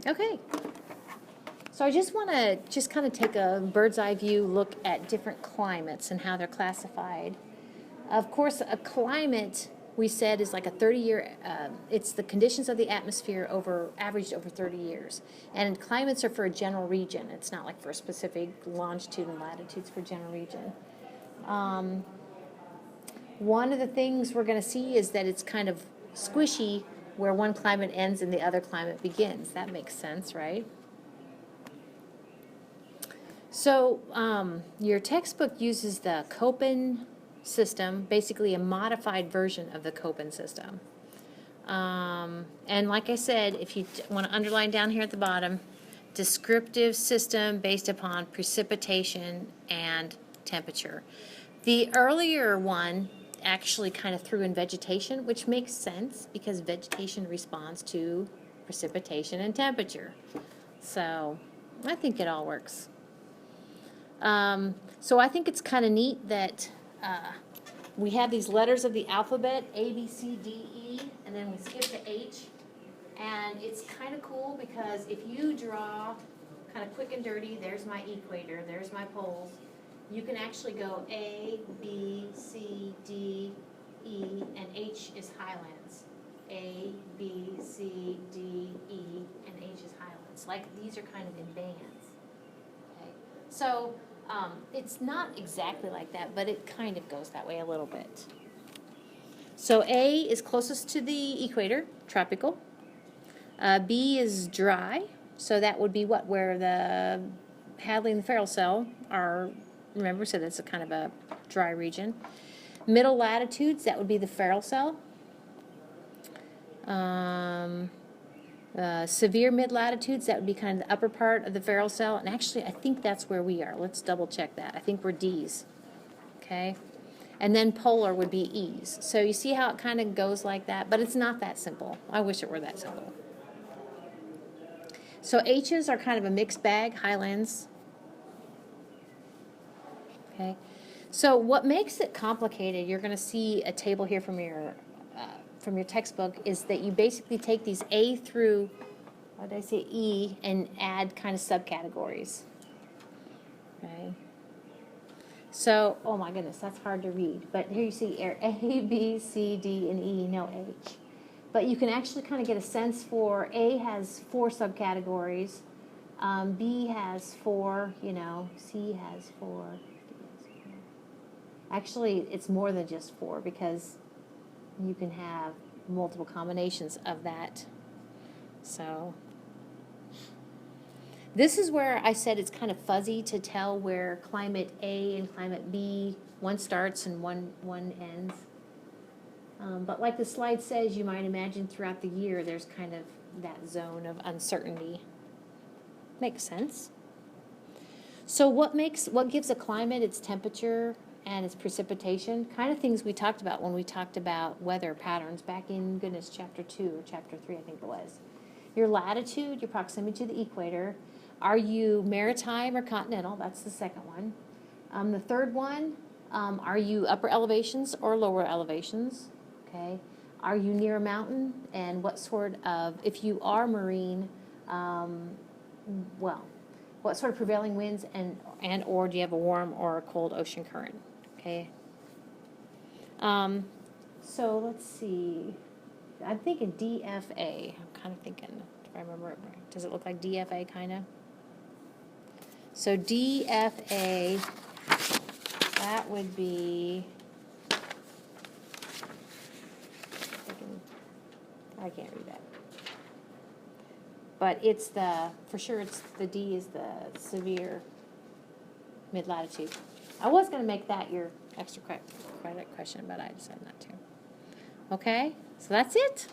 Okay. So I just want to kind of take a bird's eye view look at different climates and how they're classified. Of course, a climate, we said, is like a 30-year, it's the conditions of the atmosphere averaged over 30 years. And climates are for a general region. It's not like for a specific longitude and latitudes for a general region. One of the things we're going to see is that it's kind of squishy where one climate ends and the other climate begins. That makes sense, right? So your textbook uses the Köppen system, basically a modified version of the Köppen system. And like I said, if you want to underline down here at the bottom, descriptive system based upon precipitation and temperature. The earlier one actually kind of threw in vegetation, which makes sense because vegetation responds to precipitation and temperature. So I think it all works. So I think it's kind of neat that we have these letters of the alphabet, A, B, C, D, E, and then we skip to H. And it's kind of cool because if you draw kind of quick and dirty, there's my equator, there's my poles, you can actually go A, B, C, D, E, and H is highlands. A, B, C, D, E, and H is highlands. Like these are kind of in bands. Okay, so it's not exactly like that, but it kind of goes that way a little bit. So A is closest to the equator, tropical. B is dry, so that would be what, where the Hadley and the Ferrell cell are, remember, so that's a kind of a dry region. Middle latitudes, that would be the Ferrell cell. Severe mid-latitudes, that would be kind of the upper part of the Ferrell cell, and actually I think that's where we are. Let's double check that. I think we're D's, okay? And then polar would be E's. So you see how it kind of goes like that, but it's not that simple. I wish it were that simple. So H's are kind of a mixed bag, highlands. Okay, so what makes it complicated, you're going to see a table here from your textbook, is that you basically take these A through, what did I say, E, and add kind of subcategories. Okay. So, oh my goodness, that's hard to read. But here you see A, B, C, D, and E, no H. But you can actually kind of get a sense for A has 4 subcategories, B has 4, you know, C has 4, D has 4. Actually, it's more than just 4 because you can have multiple combinations of that. So this is where I said it's kind of fuzzy to tell where climate A and climate B, one starts and one ends. But like the slide says, you might imagine throughout the year there's kind of that zone of uncertainty. Makes sense. So what gives a climate its temperature and its precipitation? Kind of things we talked about when we talked about weather patterns back in, goodness, chapter 2 or chapter 3, I think it was. Your latitude, your proximity to the equator. Are you maritime or continental? That's the second one. The third one, are you upper elevations or lower elevations? Okay. Are you near a mountain? And what sort of, if you are marine, what sort of prevailing winds and or do you have a warm or a cold ocean current? Okay. So let's see. I'm thinking DFA. I'm kind of thinking, if I remember it right. Does it look like DFA kind of? So DFA, that would be, I can't read that. But it's for sure it's the D is the severe mid-latitude. I was going to make that your extra credit question, but I decided not to. Okay, so that's it.